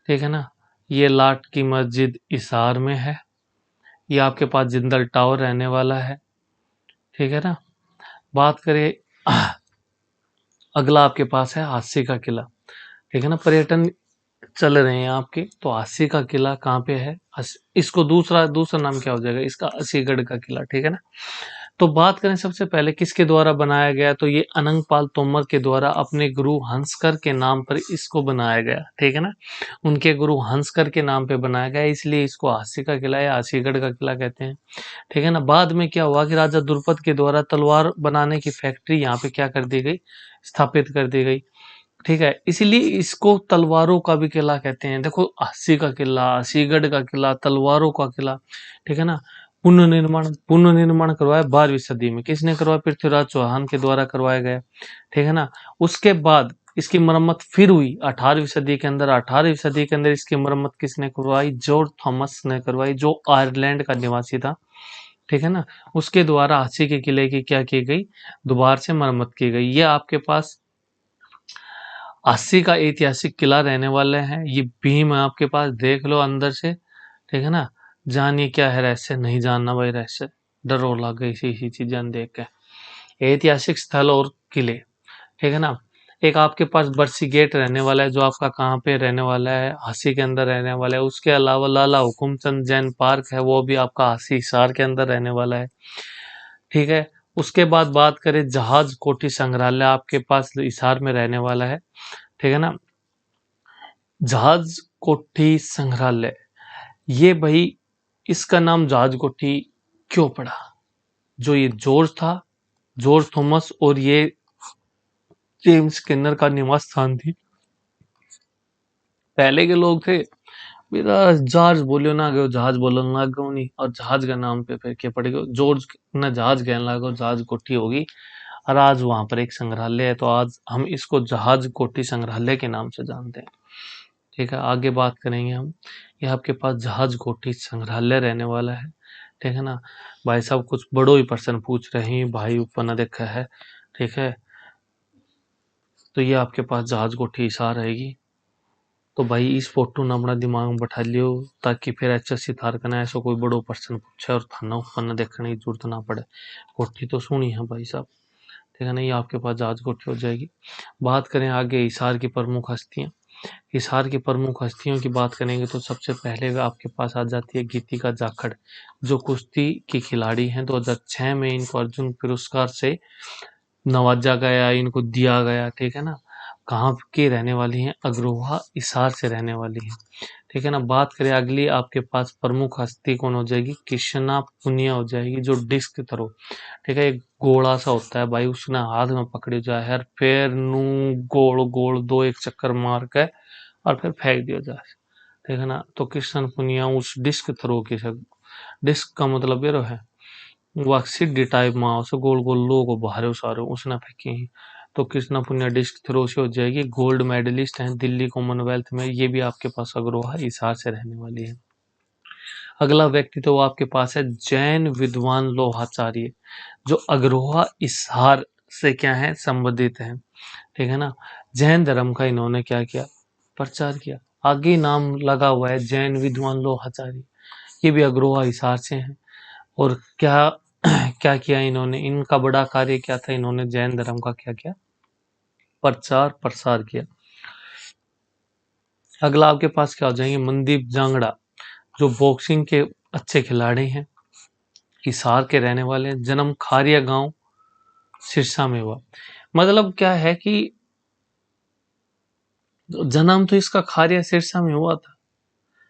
ठीक है ना। ये लाट की मस्जिद हिसार में है। ये आपके पास जिंदल टावर रहने वाला है, ठीक है ना। बात करें अगला आपके पास है हास्य का किला, ठीक है ना। पर्यटन चल रहे हैं आपके, तो हास्य का किला कहाँ पे है, इसको दूसरा दूसरा नाम क्या हो जाएगा इसका, असीगढ़ का किला, ठीक है ना। तो बात करें सबसे पहले किसके द्वारा बनाया गया, तो ये अनंगपाल तोमर के द्वारा अपने गुरु हंसकर के नाम पर इसको बनाया गया, ठीक है ना। उनके गुरु हंसकर के नाम पे बनाया गया, इसलिए इसको हास्य का किला या हासीगढ़ का किला कहते हैं, ठीक है ना। बाद में क्या हुआ कि राजा द्रुपद के द्वारा तलवार बनाने की फैक्ट्री यहाँ पे क्या कर दी गई, स्थापित कर दी गई, ठीक है। इसलिए इसको तलवारों का भी किला कहते हैं। देखो अस्सी का किला, अस्सीगढ़ का किला, तलवारों का किला, ठीक है ना। पुनर्निर्माण करवाया 12वीं सदी में, किसने करवाया, पृथ्वीराज चौहान के द्वारा करवाया गया, ठीक है ना। उसके बाद इसकी मरम्मत फिर हुई 18वीं सदी के अंदर। 18वीं सदी के अंदर इसकी मरम्मत किसने करवाई, जॉर्ज थॉमस ने करवाई, जो आयरलैंड का निवासी था, ठीक है ना। उसके द्वारा अस्सी के किले की क्या की गई, दोबारा से मरम्मत की गई। ये आपके पास 80 का ऐतिहासिक किला रहने वाले हैं। ये भीम है आपके पास, देख लो अंदर से, ठीक है ना। जानिए क्या है रहस्य, नहीं जानना भाई रहस्य, डर और लग गई इसी चीजें देख के। ऐतिहासिक स्थल और किले, ठीक है ना। एक आपके पास बरसी गेट रहने वाला है जो आपका कहाँ पे रहने वाला है, हंसी के अंदर रहने वाला है। उसके अलावा लाला हुकुमचंद जैन पार्क है वो भी आपका हंसी हिसार के अंदर रहने वाला है, ठीक है। उसके बाद बात करें जहाज कोठी संग्रहालय आपके पास हिसार में रहने वाला है, ठीक है ना। जहाज कोठी संग्रहालय, ये भाई इसका नाम जहाज कोठी क्यों पड़ा, जो ये जॉर्ज था, जॉर्ज थॉमस और ये जेम्स किन्नर का निवास स्थान थी। पहले के लोग थे, मेरा जहाज बोलियो ना गयो, जहाज बोलन लाग गयो नहीं, और जहाज का नाम पे फिर क्या पड़ गयो, जॉर्ज ना जहाज कहने लागो, जहाज कोठी होगी। और आज वहां पर एक संग्रहालय है, तो आज हम इसको जहाज कोठी संग्रहालय के नाम से जानते हैं, ठीक है। आगे बात करेंगे हम, ये आपके पास जहाज कोठी संग्रहालय रहने वाला है, ठीक है ना। भाई साहब कुछ बड़ो ही प्रश्न पूछ रहे हैं भाई, ऊपर ना देखा है, ठीक है। तो ये आपके पास जहाज कोठी हिसार रहेगी। तो भाई इस फोटो ने अपना दिमाग में बैठा लियो, ताकि फिर HSC थार करना ऐसा कोई बड़ो प्रश्न पूछे और थाना ऊपर न देखने की जरूरत ना पड़े। कोठी तो सुनी है भाई साहब, ठीक है ना। ये आपके पास जहाज कोठी हो जाएगी। बात करें आगे हिसार की प्रमुख हस्तियां। हिसार की प्रमुख हस्तियों की बात करेंगे तो सबसे पहले आपके पास आ जाती है गीतिका जाखड़, जो कुश्ती की खिलाड़ी हैं। 2006 में इनको अर्जुन पुरस्कार से नवाजा गया, इनको दिया गया, ठीक है ना। कहाँ की रहने वाली हैं, अग्रोहा हिसार से रहने वाली हैं, ठीक है ना। बात करें अगली, आपके पास प्रमुख हस्ती कौन हो जाएगी, कृष्णा पुनिया हो जाएगी, जो डिस्क थ्रो, ठीक है, एक गोला सा होता है भाई, उसने हाथ में पकड़ी जाए हर पैर नू गोल गोल दो एक चक्कर मार के और फिर फेंक दिया जाए, ठीक है ना। तो कृष्ण पुनिया उस डिस्क थ्रो की सब, डिस्क का मतलब ये है वो सीढ़ी टाइप में उसे गोल गोल लोग बाहर उसारो उसने फेंकी ही। तो कृष्णा पुनिया डिस्क थ्रो से हो जाएगी, गोल्ड मेडलिस्ट हैं दिल्ली कॉमनवेल्थ में, ये भी आपके पास अग्रोहा हिसार से रहने वाली है। अगला व्यक्ति तो आपके पास है जैन विद्वान लोहाचार्य, जो अग्रोहा इसहार से क्या है संबंधित है, ठीक है ना। जैन धर्म का इन्होंने क्या किया, प्रचार किया। आगे नाम लगा हुआ है जैन विद्वान लोहाचार्य, ये भी अग्रोहा हिसार से हैं। और क्या क्या किया इन्होंने, इनका बड़ा कार्य क्या था, इन्होंने जैन धर्म का क्या किया, प्रचार प्रसार किया। अगला आपके पास क्या हो जाएंगे, मनदीप जांगड़ा, जो बॉक्सिंग के अच्छे खिलाड़ी हैं, हिसार के रहने वाले हैं, जन्म खारिया गांव सिरसा में हुआ। मतलब क्या है कि जन्म तो इसका खारिया सिरसा में हुआ था,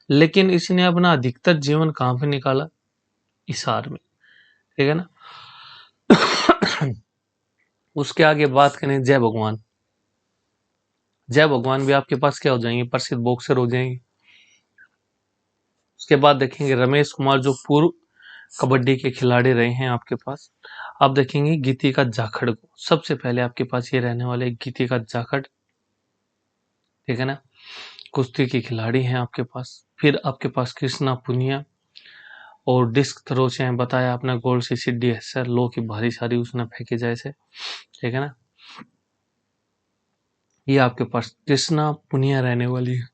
लेकिन इसने अपना अधिकतर जीवन कहां पे निकाला, हिसार में, ठीक है ना। उसके आगे बात करें जय भगवान, जय भगवान भी आपके पास क्या हो जाएंगे, प्रसिद्ध बॉक्सर हो जाएंगे। उसके बाद देखेंगे रमेश कुमार, जो पूर्व कबड्डी के खिलाड़ी रहे हैं आपके पास। आप देखेंगे गीतिका जाखड़ को, सबसे पहले आपके पास ये रहने वाले गीतिका जाखड़, ठीक है ना, कुश्ती की खिलाड़ी हैं आपके पास। फिर आपके पास कृष्णा पुनिया, और डिस्क थ्रो से बताया आपने, गोल सी सीढ़ी है सर, लो की भारी सारी उसने फेंके जैसे, ठीक है ना। ये आपके पास कृष्णा पुनिया रहने वाली है।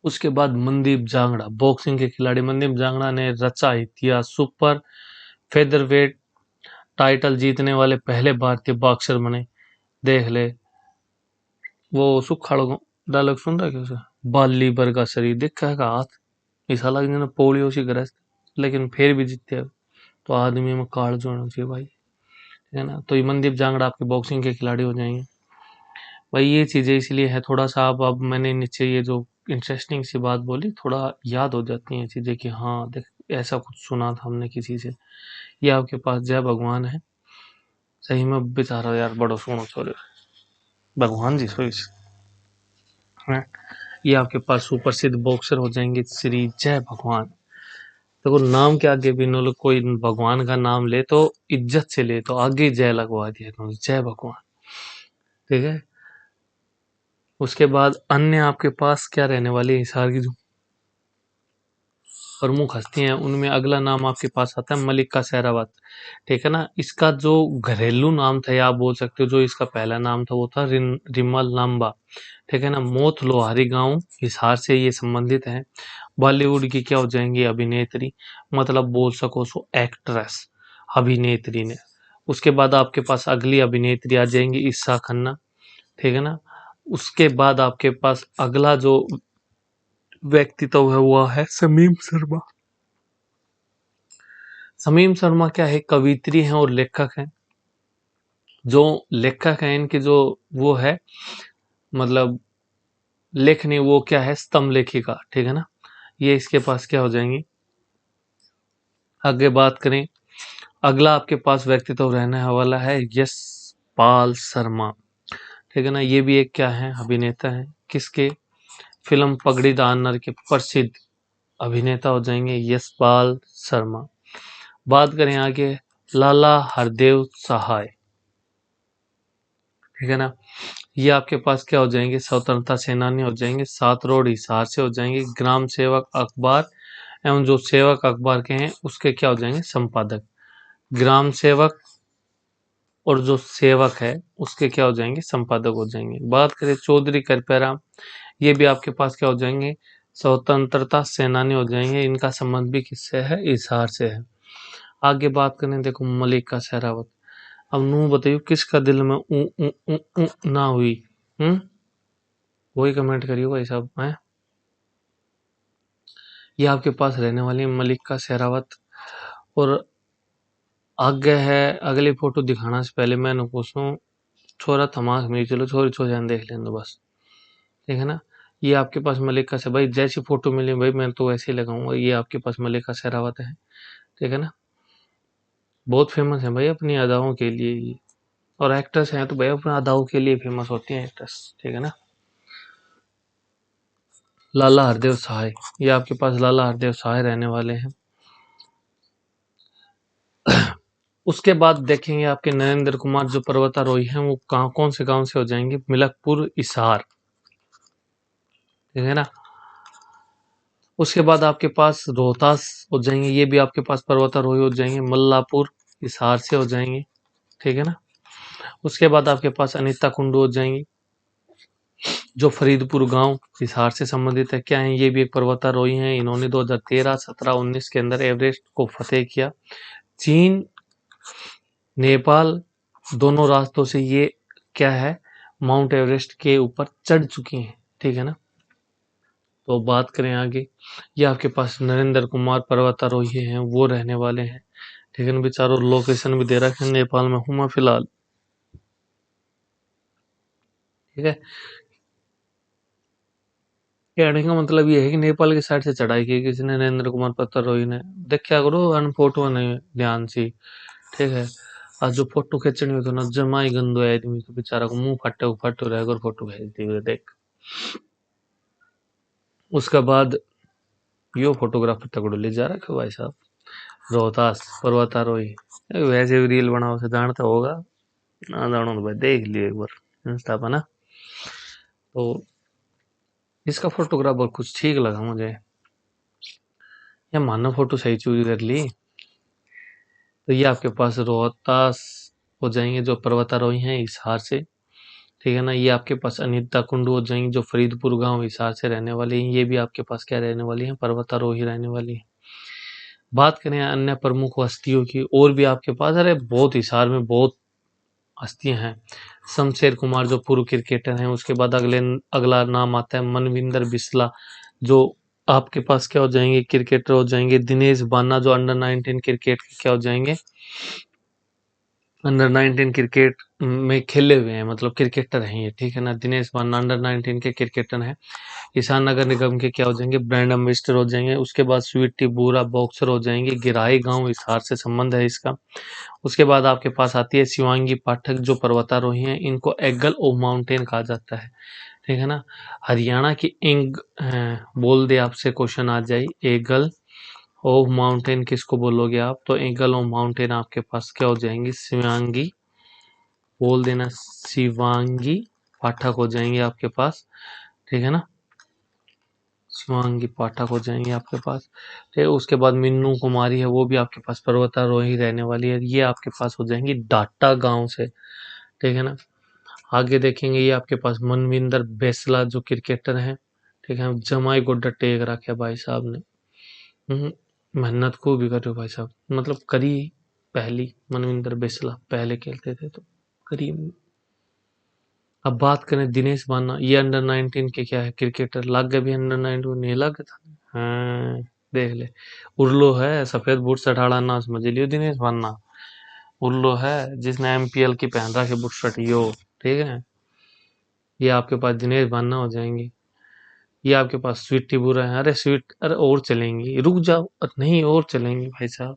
उसके बाद मनदीप जांगड़ा, बॉक्सिंग के खिलाड़ी, मनदीप जांगड़ा ने रचा इतिहास, सुपर फेदरवेट टाइटल जीतने वाले पहले भारतीय बॉक्सर बने। देख ले, वो सुखाड़ डायलॉग सुन रहा है क्या उसे, बाली वर्गा शरीर देखा है का हाथ, ऐसा लग जिन्हें पोलियो सी ग्रस्त, लेकिन फिर भी जीते। तो आदमी में कार्ड जो होना चाहिए भाई, ठीक है ना। तो ये मनदीप जांगड़ा आपके बॉक्सिंग के खिलाड़ी हो जाएंगे भाई। ये चीजें इसलिए है थोड़ा सा, अब मैंने नीचे ये जो इंटरेस्टिंग सी बात बोली, थोड़ा याद हो जाती हैं चीजें कि हाँ देख ऐसा कुछ सुना था हमने किसी से। ये आपके पास जय भगवान है, सही में बेचारा यार बड़ो सोनो छोरे, भगवान जी सोई है। ये आपके पास सुप्रसिद्ध बॉक्सर हो जाएंगे श्री जय भगवान। देखो नाम के आगे भी इन्होंने कोई भगवान का नाम ले तो इज्जत से ले, तो आगे जय लगवा दिया इन्होंने, जय भगवान, ठीक है। उसके बाद अन्य आपके पास क्या रहने वाली है, हिसार की जो प्रमुख हस्ती हैं उनमें अगला नाम आपके पास आता है मलिका सहरावत, ठीक है ना। इसका जो घरेलू नाम था या आप बोल सकते हो जो इसका पहला नाम था वो था रिमल लांबा, ठीक है ना। मोथ लोहारी गांव हिसार से ये संबंधित है। बॉलीवुड की क्या हो जाएंगी, अभिनेत्री, मतलब बोल सको सो एक्ट्रेस, अभिनेत्री ने। उसके बाद आपके पास अगली अभिनेत्री आ जाएंगी ईशा खन्ना, ठीक है ना। उसके बाद आपके पास अगला जो व्यक्तित्व है वो है शमीम शर्मा। शमीम शर्मा क्या है, कवित्री हैं और लेखक हैं। जो लेखक हैं इनके जो वो है, मतलब लेखनी वो क्या है, स्तंभ लेखिका, ठीक है ना। ये इसके पास क्या हो जाएंगी। आगे बात करें, अगला आपके पास व्यक्तित्व रहने वाला है यशपाल शर्मा, ठीक है ना। ये भी एक क्या है, अभिनेता है, किसके, फिल्म पगड़ी द ऑनर के प्रसिद्ध अभिनेता हो जाएंगे यशपाल शर्मा। बात करें आगे लाला हरदेव सहाय, ठीक है ना। ये आपके पास क्या हो जाएंगे, स्वतंत्रता सेनानी हो जाएंगे, सात रोड हिसार से हो जाएंगे, ग्राम सेवक अखबार एवं जो सेवक अखबार के हैं उसके क्या हो जाएंगे, संपादक। ग्राम सेवक और जो सेवक है उसके क्या हो जाएंगे, संपादक हो जाएंगे। बात करें चौधरी कृपाराम, ये भी आपके पास क्या हो जाएंगे, स्वतंत्रता सेनानी हो जाएंगे, इनका संबंध भी किससे है, हिसार से है। आगे बात करें, देखो मलिका शेरावत, अब नू बताइयो किसका दिल में ऊ ना हुई, हम्म, वही कमेंट करियो भाई साहब है। ये आपके पास रहने वाली मलिका शेरावत। और आगे है, अगली फोटो दिखाना से पहले मैं पूछूं, छोरा थमास मेरी चलो छोरी छो जान देख लें बस, ठीक है ना। ये आपके पास मल्लिका से भाई जैसी फोटो मिली भाई मैं तो वैसे ही लगाऊंगा। ये आपके पास मल्लिका शेरावत है, ठीक है ना। बहुत फेमस है भाई अपनी अदाओं के लिए ये, और एक्ट्रेस हैं तो भाई अपने अदाओं के लिए फेमस होती हैं एक्ट्रेस, ठीक है ना। लाला हरदेव सहाय, ये आपके पास लाला हरदेव सहाय रहने वाले हैं। उसके बाद देखेंगे आपके नरेंद्र कुमार जो पर्वतारोही हैं वो कहाँ कौन से गांव से हो जाएंगे, मिलकपुर हिसार, ठीक है ना। उसके बाद आपके पास रोहतास हो जाएंगे, ये भी आपके पास पर्वतारोही हो जाएंगे, मल्लापुर हिसार से हो जाएंगे, ठीक है ना। उसके बाद आपके पास अनीता कुंडू हो जाएंगी जो फरीदपुर गांव हिसार से संबंधित है। क्या है, ये भी एक पर्वतारोही हैं, इन्होंने 2013, 17, 19 के अंदर एवरेस्ट को फतेह किया। चीन, नेपाल दोनों रास्तों से ये क्या है, माउंट एवरेस्ट के ऊपर चढ़ चुकी हैं, ठीक है ना। तो बात करें आगे, ये आपके पास नरेंद्र कुमार पर्वतारोही हैं, वो रहने वाले हैं, ठीक है ना। बेचारों लोकेशन भी दे रखा है, नेपाल में हूँ मैं फिलहाल, ठीक है। कहने का मतलब ये है कि नेपाल की साइड से चढ़ाई की किसी ने, नरेंद्र कुमार पर्वतारोही ने। देखा करो अन फोटो नहीं ध्यान से, ठीक है। आज जो फोटो खींचनी हो तो ना जमाई गंदो है आदमी, तो बेचारा को मुंह फटे फटो रहेगा और फोटो भेजती हुए देख। उसके बाद यो फोटोग्राफर तगड़ो ले जा रखे भाई साहब, रोहतास पर्वतारोही। वैसे भी रील बनाओ से जानता होगा ना, जानो तो भाई देख लियो एक बार इंस्टा पर ना। तो इसका फोटोग्राफर कुछ ठीक लगा मुझे, या मानो फोटो सही चूज कर ली। तो ये आपके पास रोहतास हो जाएंगे जो पर्वतारोही हैं हिसार से, ठीक है ना। ये आपके पास अनीता कुंडू हो जाएंगी जो फरीदपुर गांव हिसार से रहने वाली हैं, ये भी आपके पास क्या रहने वाली हैं, पर्वतारोही रहने वाली हैं। बात करें अन्य प्रमुख हस्तियों की, और भी आपके पास अरे बहुत हिसार में बहुत हस्तियां हैं। शमशेर कुमार जो पूर्व क्रिकेटर हैं, उसके बाद अगला नाम आता है मनविंदर बिस्ला जो आपके पास क्या हो जाएंगे, क्रिकेटर हो जाएंगे। दिनेश बान्ना जो अंडर 19 क्रिकेट के क्या हो जाएंगे, अंडर 19 क्रिकेट में खेले हुए हैं, मतलब क्रिकेटर हैं ये, ठीक है ना। दिनेश बान्ना अंडर 19 के क्रिकेटर हैं। ईशान नगर निगम के क्या हो जाएंगे, ब्रांड एम्बेसडर हो जाएंगे। उसके बाद स्वीटी बूरा बॉक्सर हो जाएंगे, गिराई गांव हिसार से संबंध है इसका। उसके बाद आपके पास आती है शिवांगी पाठक जो पर्वतारोही हैं, इनको एगल ऑफ माउंटेन कहा जाता है, ठीक है ना। हरियाणा की इंग बोल दे आपसे क्वेश्चन आ जाए, एगल ऑफ माउंटेन किसको बोलोगे आप, तो एगल ऑफ माउंटेन आपके पास क्या हो जाएंगी, शिवांगी बोल देना, शिवांगी पाठक हो जाएंगे आपके पास, ठीक है ना। शिवांगी पाठक हो जाएंगे आपके पास, ठीक है। उसके बाद मिन्नू कुमारी है, वो भी आपके पास पर्वतारोही रहने वाली है, ये आपके पास हो जाएंगी डाटा गांव से, ठीक है ना। आगे देखेंगे ये आपके पास मनविंदर बेसला जो क्रिकेटर हैं, ठीक है। जमाई गोड्डा टेक रखे भाई साहब ने, मेहनत को भी करो भाई साहब, मतलब करी पहली, मनविंदर बेसला पहले खेलते थे तो करी। अब बात करें दिनेश बान्ना, ये अंडर 19 के क्या है, क्रिकेटर। लाग गए भी अंडर 19 नहीं लाग था, हाँ देख ले। उर्लो है सफेद बूट से अठाड़ा ना समझ लियो, दिनेश बान्ना उर्लो है जिसने एमपीएल की पहन रखी बूट शर्ट यो, ठीक है। ये आपके पास दिनेश बान्ना हो जाएंगे। ये आपके पास स्वीटी बुरा है, अरे स्वीट अरे और चलेंगी, रुक जाओ, नहीं और चलेंगी भाई साहब।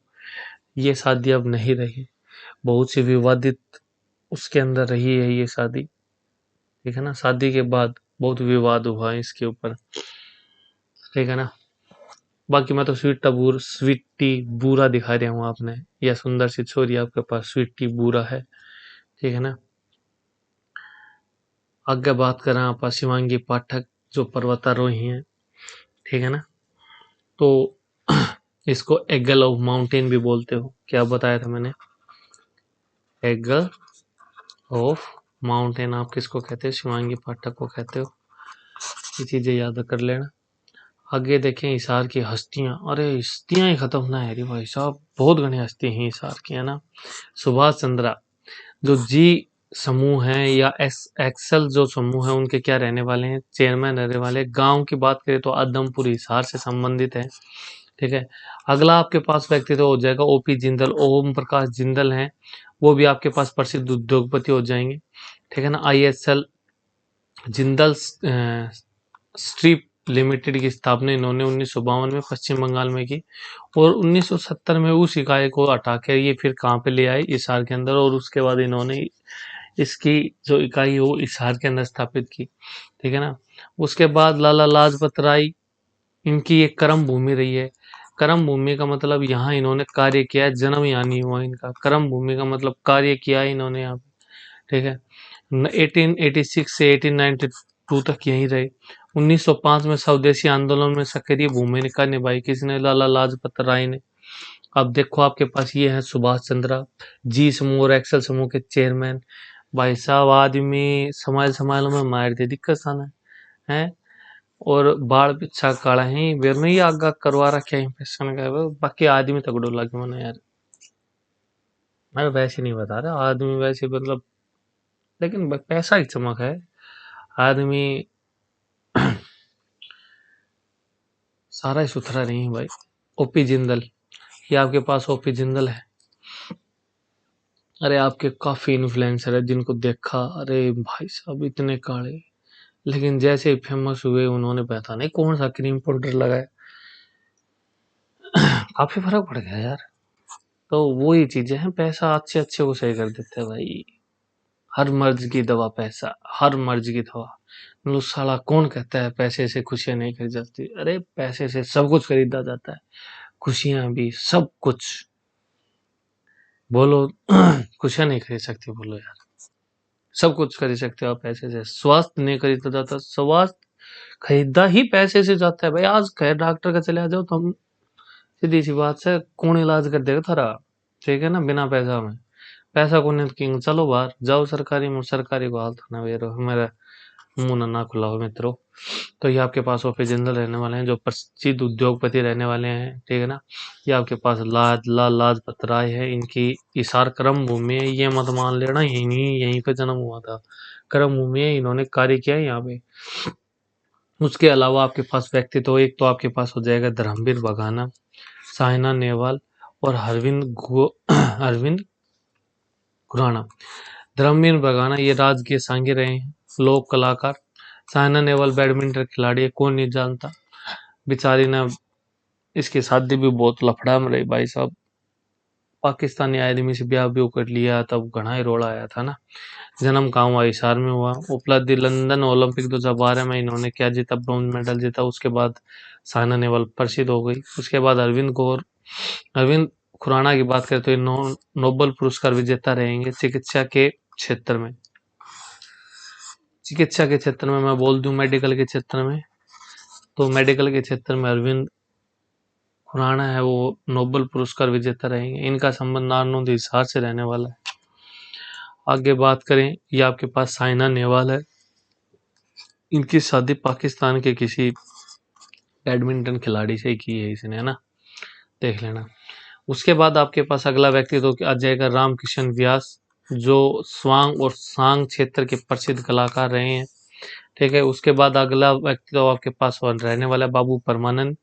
ये शादी अब नहीं रही, बहुत सी विवादित उसके अंदर रही है ये शादी, ठीक है ना। शादी के बाद बहुत विवाद हुआ है इसके ऊपर, ठीक है ना। बाकी मैं तो स्वीटी बुरा दिखा रहा हूँ आपने, यह सुंदर सी छोरी आपके पास स्वीटी बुरा है, ठीक है ना। आगे बात करें आप शिवांगी पाठक जो पर्वतारोही हैं, ठीक है ना। तो इसको एगल ऑफ माउंटेन भी बोलते हो, क्या बताया था मैंने, एगल ऑफ माउंटेन आप किसको कहते हो, शिवांगी पाठक को कहते हो, ये चीजें याद कर लेना। आगे देखें हिसार की हस्तियां, अरे हस्तियां ही खत्म ना है रे भाई साहब, बहुत घनी हस्ती हैं हिसार की, है ना। सुभाष चंद्रा जो जी समूह है या एस एक्सल जो समूह है उनके क्या रहने वाले हैं, चेयरमैन रहने वाले। गांव की बात करें तो आदमपुर हिसार से संबंधित है, ठीक है। अगला आपके पास व्यक्तित्व हो जाएगा ओपी जिंदल, ओम प्रकाश जिंदल हैं, वो भी आपके पास प्रसिद्ध उद्योगपति हो जाएंगे, ठीक है ना। आईएसएल जिंदल स्ट्रीप लिमिटेड की स्थापना इन्होंने 1952 में पश्चिम बंगाल में की और 1970 में उस इकाई को हटा के ये फिर कहाँ पे ले आए, हिसार के अंदर, और उसके बाद इन्होंने इसकी जो इकाई है वो हिसार के अंदर स्थापित की। ठीक है ना। उसके बाद लाला लाजपत राय, इनकी एक कर्म भूमि रही है। कर्म भूमि का मतलब यहाँ इन्होंने कार्य किया है, जन्म यहाँ नहीं हुआ इनका। कर्म भूमि का मतलब कार्य किया है इन्होंने यहाँ पे। ठीक है। 1886 से 1892 तक यहीं रहे। 1905 में स्वदेशी आंदोलन में सक्रिय भूमिका निभाई। किसने? लाला लाजपत राय ने। अब देखो आपके पास ये है सुभाष चंद्र, जी समूह और एक्सेल समूह के चेयरमैन। भाई साहब आदमी समाज समाज में मार दे दिक्कत सन है। और बाल पिछा काला है वेर में ही आगा करवा रखे इंफेक्शन का। बाकी आदमी तगड़ो लगे मैंने यार। मैं वैसे नहीं बता रहा आदमी वैसे मतलब, लेकिन पैसा की चमक है आदमी। सारा ही सुथरा नहीं है भाई। ओपी जिंदल, ये आपके पास ओपी जिंदल है। अरे आपके काफी इन्फ्लुएंसर है जिनको देखा, अरे भाई साहब इतने काले, लेकिन जैसे ही फेमस हुए उन्होंने पता नहीं कौन सा क्रीम पाउडर लगाया। काफी फर्क पड़ गया यार। तो वो ही चीजें हैं, पैसा अच्छे अच्छे को सही कर देते हैं भाई। हर मर्ज की दवा पैसा, हर मर्ज की दवा। मतलब साला कौन कहता है पैसे से खुशियां नहीं खरीदी जाती? अरे पैसे से सब कुछ खरीदा जाता है, खुशियां भी, सब कुछ। बोलो खुशियां नहीं खरीद सकती? बोलो यार, सब कुछ खरीद सकते हो आप पैसे से। स्वास्थ्य नहीं खरीदा जाता, स्वास्थ्य खरीदा ही पैसे से जाता है भाई। आज कहे डॉक्टर का चले आ जाओ तो हम, सीधी सी बात से कौन इलाज कर देगा थारा? ठीक है ना, बिना पैसा में। पैसा को नहीं किंग, चलो बाहर जाओ सरकारी में, सरकारी को हालत ना वेरो मेरा मुंह ना खुला हो मित्रों। तो ये आपके पास ऑफिस जनरल रहने वाले हैं, जो प्रसिद्ध उद्योगपति रहने वाले हैं। ठीक है ना। ये आपके पास लाजपत राय है, इनकी हिसार कर्म भूमि है। ये मत मान लेना यहीं पे जन्म हुआ था, कर्म भूमि है, इन्होंने कार्य किया है यहाँ पे। उसके अलावा आपके पास व्यक्ति तो एक तो आपके पास हो जाएगा धर्मवीर बघाना, साइना नेहवाल और अरविंद खुराना। धर्मवीर बघाना ये राजकीय सांघी रहे हैं, लोक कलाकार। साइना नेहवाल बैडमिंटन खिलाड़ी है, कौन नहीं जानता। बेचारी ने, इसकी शादी भी बहुत लफड़ा में रही भाई साहब। पाकिस्तानी आदमी से ब्याह भी कर लिया, तब घना ही रोड़ा आया था ना। जन्म कहाँ हुआ? हिसार में हुआ। उपलब्धि लंदन ओलंपिक 2012 में इन्होंने क्या जीता? ब्रॉन्ज मेडल जीता। उसके बाद साइना नेहवाल प्रसिद्ध हो गई। उसके बाद अरविंद खुराना की बात करें तो ये नोबेल पुरस्कार विजेता रहेंगे चिकित्सा के क्षेत्र में मैं बोल दूं, मेडिकल के क्षेत्र में, तो मेडिकल के क्षेत्र में अरविंद खुराना है वो नोबेल पुरस्कार विजेता रहेंगे। इनका संबंध नारनौंद हिसार से रहने वाला है। आगे बात करें, ये आपके पास साइना नेहवाल है, इनकी शादी पाकिस्तान के किसी बैडमिंटन खिलाड़ी से ही की है इसने, है ना, देख लेना। उसके बाद आपके पास अगला व्यक्ति तो आ जाएगा रामकिशन व्यास, जो स्वांग और सांग क्षेत्र के प्रसिद्ध कलाकार रहे हैं। ठीक है। उसके बाद अगला व्यक्ति तो आपके पास रहने वाला बाबू परमानंद,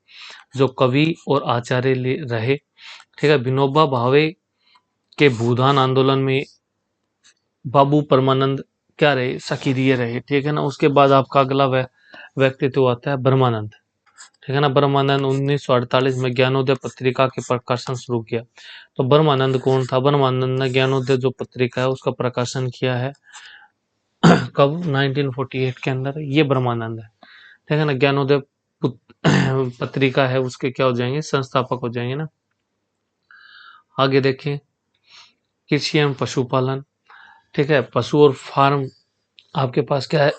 जो कवि और आचार्य रहे। ठीक है। विनोबा भावे के भूदान आंदोलन में बाबू परमानंद क्या रहे? सक्रिय रहे। ठीक है ना। उसके बाद आपका अगला व्यक्तित्व आता है ब्रह्मानंद। ठीक है ना। ब्रह्मानंद 1948 में ज्ञानोदय पत्रिका के प्रकाशन शुरू किया। तो ब्रह्मानंद कौन था? ब्रह्मानंद ने ज्ञानोदय जो पत्रिका है उसका प्रकाशन किया है कब? 1948 के अंदर। ये ब्रह्मानंद है। ठीक है ना। ज्ञानोदय पत्रिका है उसके क्या हो जाएंगे? संस्थापक हो जाएंगे ना। आगे देखें, कृषि एवं पशुपालन। ठीक है। पशु और फार्म आपके पास क्या है?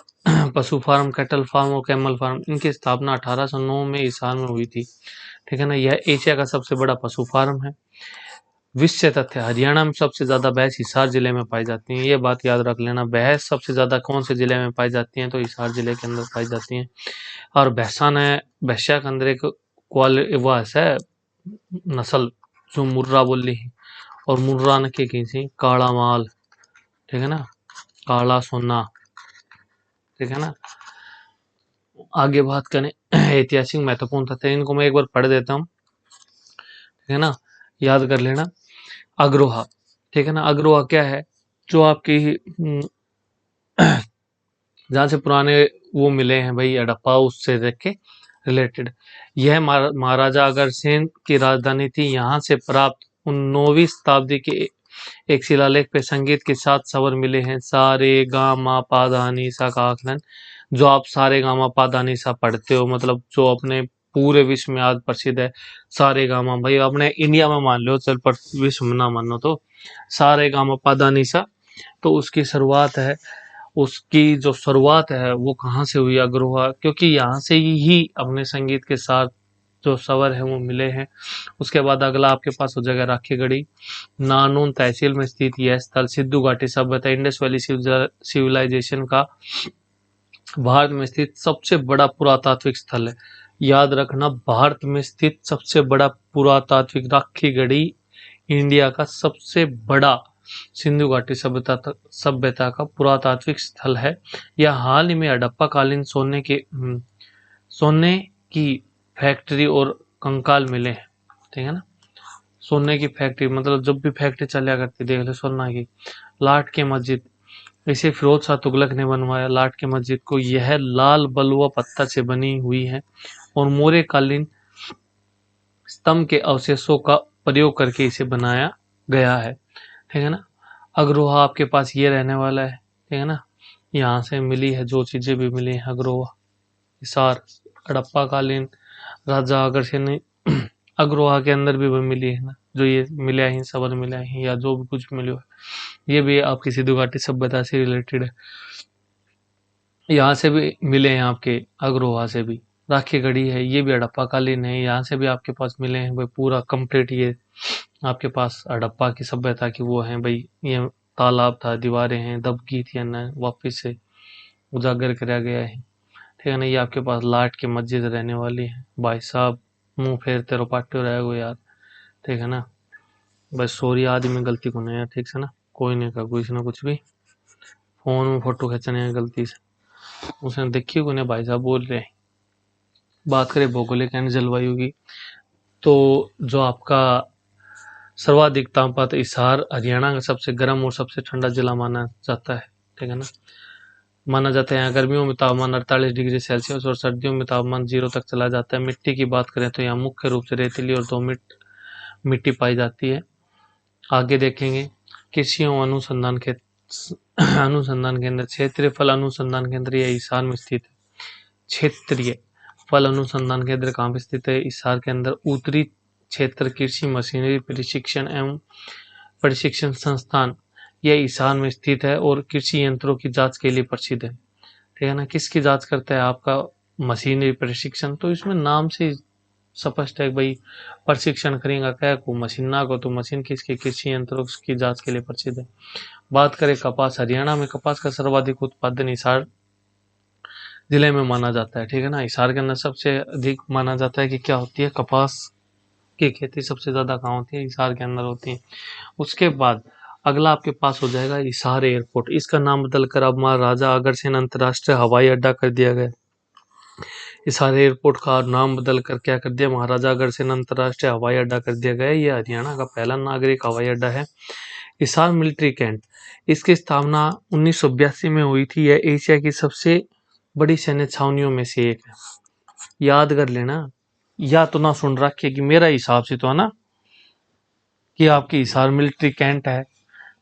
पशु फार्म, कैटल फार्म और कैमल फार्म, इनकी स्थापना 1809 में हिसार में हुई थी। ठीक है ना। यह एशिया का सबसे बड़ा पशु फार्म है। विश्व तथ्य, हरियाणा में सबसे ज्यादा भैंस हिसार जिले में पाई जाती हैं। ये बात याद रख लेना। भैंस सबसे ज्यादा कौन से जिले में पाई जाती हैं? तो हिसार जिले के अंदर पाई जाती हैं। और भैंसा ने भैंसा के अंदर एक वो है नस्ल जो मुर्रा बोली है, और मुर्रा ने के किसी काला माल, ठीक है ना, काला सोना। ठीक है ना। आगे बात करें ऐतिहासिक महत्वपूर्ण तथ्य, इनको मैं एक बार पढ़ देता हूँ। ठीक है ना, याद कर लेना। अग्रोहा, ठीक है ना। अग्रोहा क्या है? जो आपकी जहाँ से पुराने वो मिले हैं भाई हड़प्पा, उससे देख के रिलेटेड। यह महाराजा अग्रसेन की राजधानी थी। यहाँ से प्राप्त 9वीं शताब्दी के एक शिलालेख पे संगीत के 7 स्वर मिले हैं। सा रे गा मा पा धा नी सा का आकलन। जो आप सारे गामा पा धा नी सा पढ़ते हो, मतलब जो अपने पूरे विश्व में आज प्रसिद्ध है सारे गामा, भाई अपने इंडिया में मान लो चल, पर विश्व में ना मानो तो सारे गामा पा धा नी सा। तो उसकी शुरुआत है, उसकी जो शुरुआत है वो कहाँ से हुई अग्रवाल, क्योंकि यहाँ से ही अपने संगीत के साथ जो स्वर है वो मिले हैं। उसके बाद अगला आपके पास हो जाएगा राखीगढ़ी। नानून तहसील में स्थित यह स्थल सिंधु घाटी सभ्यता इंडस वैली सिविलाइजेशन का भारत में स्थित सबसे बड़ा पुरातात्विक स्थल है। याद रखना, भारत में स्थित सबसे बड़ा पुरातात्विक राखीगढ़ी इंडिया का सबसे बड़ा सिंधु घाटी सभ्यता का पुरातात्विक स्थल है। यह हाल ही में हड़प्पा कालीन सोने की फैक्ट्री और कंकाल मिले हैं। ठीक है ना, सोने की फैक्ट्री मतलब जब भी फैक्ट्री चला करती देख लो सोना की। लाट की मस्जिद, इसे फिरोज शाह तुगलक ने बनवाया। लाट की मस्जिद को, यह लाल बलुआ पत्थर से बनी हुई है और मौर्य कालीन स्तंभ के अवशेषों का प्रयोग करके इसे बनाया गया है। ठीक है ना। अग्रोहा आपके पास ये रहने वाला है। ठीक है ना, यहाँ से मिली है जो चीजें भी मिली है। अग्रोहा, हिसार, हड़प्पा कालीन राजा अग्रसेन अग्रोहा के अंदर भी मिली है ना, जो ये मिला है सबर मिला है या जो भी कुछ मिले ये भी आपकी सिंधु घाटी सभ्यता से रिलेटेड है। यहाँ से भी मिले हैं आपके अग्रोहा से भी। राखीगढ़ी है, ये भी हड़प्पा कालीन है, यहाँ से भी आपके पास मिले हैं भाई पूरा कंप्लीट। ये आपके पास हड़प्पा की सभ्यता की वो है भाई। ये तालाब था, दीवारें हैं, दबकी थी ना, वापिस से उजागर किया गया है। ठीक है ना। ये आपके पास लाट की मस्जिद रहने वाली है। भाई साहब मुंह फेरते रहो, पाटे रहेगो यार। ठीक है ना, बस सॉरी आदमी गलती को नहीं है। ठीक से ना, कोई नहीं का कुछ ना कुछ भी फोन में फोटो खींचने है गलती से, उसने देखी को नहीं। भाई साहब बोल रहे हैं, बात करें भौगोलिक एंड जलवायु की, तो जो आपका सर्वाधिक तापमान हिसार हरियाणा का सबसे गर्म और सबसे ठंडा जिला माना जाता है। ठीक है ना, माना जाता है। यहाँ गर्मियों में तापमान 48 डिग्री सेल्सियस और सर्दियों में तापमान 0 तक चला जाता है। मिट्टी की बात करें तो यहाँ मुख्य रूप से रेतीली और दोमट मिट्टी पाई जाती है। आगे देखेंगे कृषि एवं अनुसंधान केंद्र, क्षेत्रीय फल अनुसंधान केंद्र यह हिसार में स्थित है। क्षेत्रीय फल अनुसंधान केंद्र कहाँ पे स्थित है? हिसार के अंदर। उत्तरी क्षेत्र कृषि मशीनरी प्रशिक्षण एवं प्रशिक्षण संस्थान यह हिसार में स्थित है और कृषि यंत्रों की जांच के लिए प्रसिद्ध है। ठीक है ना, किसकी जांच करता है? आपका मशीनरी प्रशिक्षण। तो इसमें नाम से स्पष्ट है भाई प्रशिक्षण करेगा क्या को, मशीन ना को, तो मशीन किसके? कृषि यंत्रों की जांच के लिए प्रसिद्ध है। बात करें कपास, हरियाणा में कपास का सर्वाधिक उत्पादन हिसार जिले में माना जाता है। ठीक है ना, हिसार के अंदर सबसे अधिक माना जाता है कि क्या होती है, कपास की खेती सबसे ज्यादा कहाँ होती है? हिसार के अंदर होती है। उसके बाद अगला आपके पास हो जाएगा हिसार एयरपोर्ट। इसका नाम बदलकर अब महाराजा अग्रसेन अंतरराष्ट्रीय हवाई अड्डा कर दिया गया। हिसार एयरपोर्ट का नाम बदल कर क्या कर दिया? महाराजा अग्रसेन अंतरराष्ट्रीय हवाई अड्डा कर दिया गया। यह हरियाणा का पहला नागरिक हवाई अड्डा है। हिसार मिलिट्री कैंट, इसकी स्थापना 1982 में हुई थी। यह एशिया की सबसे बड़ी सैन्य छावनियों में से एक है। याद कर लेना, या तो ना सुन रखिए कि मेरा हिसाब से तो है ना कि आपकी हिसार मिलिट्री कैंट है।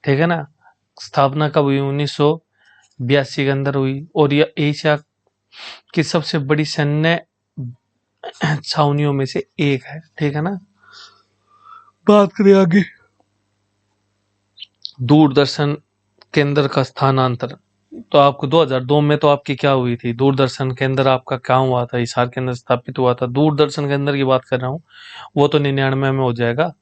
ठीक है ना, स्थापना कब हुई? 1982 के अंदर हुई और यह एशिया की सबसे बड़ी सैन्य छावनियों में से एक है। ठीक है ना, बात करें आगे दूरदर्शन केंद्र का स्थानांतरण। तो आपको 2002 में तो आपकी क्या हुई थी? दूरदर्शन केंद्र आपका क्या हुआ था? हिसार के अंदर स्थापित हुआ था। दूरदर्शन केंद्र की बात कर रहा हूँ, वो तो 99 में हो जाएगा।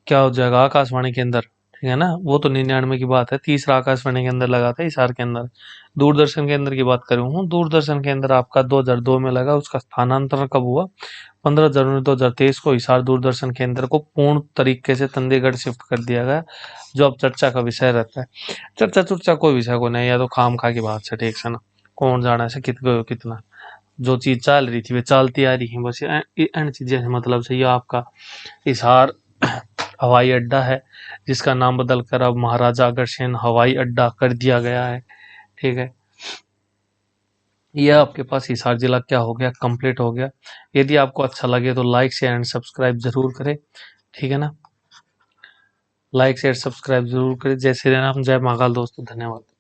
क्या हो जाएगा? आकाशवाणी केंद्र। ठीक है ना, वो तो 99 की बात है। तीसरा आकाशवाणी केंद्र लगा था हिसार के अंदर। दूरदर्शन केंद्र की बात कर रहा हूँ, दूरदर्शन केंद्र आपका 2002 में लगा। उसका स्थानांतरण कब हुआ? 15 जनवरी 2023 को हिसार दूरदर्शन केंद्र को पूर्ण तरीके से चंडीगढ़ शिफ्ट कर दिया गया, जो अब चर्चा का विषय रहता है। चर्चा कोई विषय को नहीं, या तो खाम खा की बात से। ठीक है ना, कौन जाना से कितना जो चीज चल रही थी वे चलती आ रही है, बस इन चीजें से मतलब से। ये आपका हिसार हवाई अड्डा है, जिसका नाम बदलकर अब महाराजा अग्रसेन हवाई अड्डा कर दिया गया है। ठीक है, यह आपके पास हिसार जिला क्या हो गया, कंप्लीट हो गया। यदि आपको अच्छा लगे तो लाइक शेयर एंड सब्सक्राइब जरूर करें, ठीक है ना। लाइक शेयर सब्सक्राइब जरूर करें। जय श्री राम, जय महाकाल दोस्तों, धन्यवाद।